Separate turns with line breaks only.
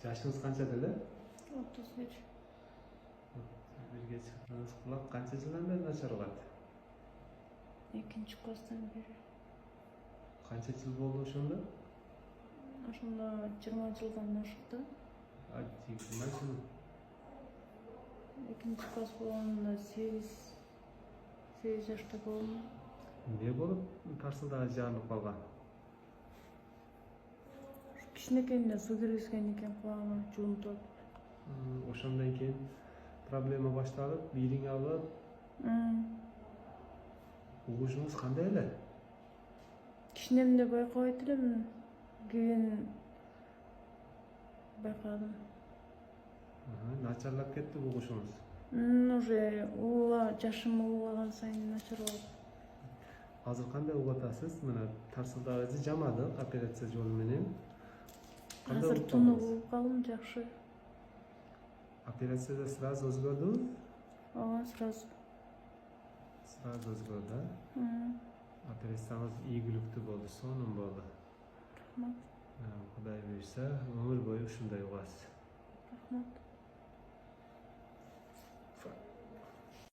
Жашыңыз канчада эле?
31.
Бирге чыкканыңыз кулак канча жылдан бери начарлады?
2-класстан бeri.
Канча жыл болду ошондо?
Ошондо 20 жылдан ашыкты.
20 жыл.
2-класс болгондо 8 жашта болдум.
Эмне болуп тарсылдагы жарылып калган?
Кичинекейинде суу киргизген экен кулагыма жуунтуп.
Ошондон кийин проблема башталып, бийириң алып, угушуңуз кандай эле?
Кичинемде байкабайт элем. Кийин байкадым.
Начарлап кетти угушуңуз.
Уже жашым улуулаган сайын начарлап.
Азыр кандай угуп атасыз? Мына тарсылдагыңызды жамадык операция жолу менен.
Азыр тунук угуп калдым, жакшы.
Операцияда сразу өзгөрдүбү?
Ооба, сразу.
Сразу өзгөрдү. Операцияңыз ийгиликтүү болду, сонун болду.
Рахмат.
Кудай буйруса, өмүр бою ушундай угасыз.
Рахмат.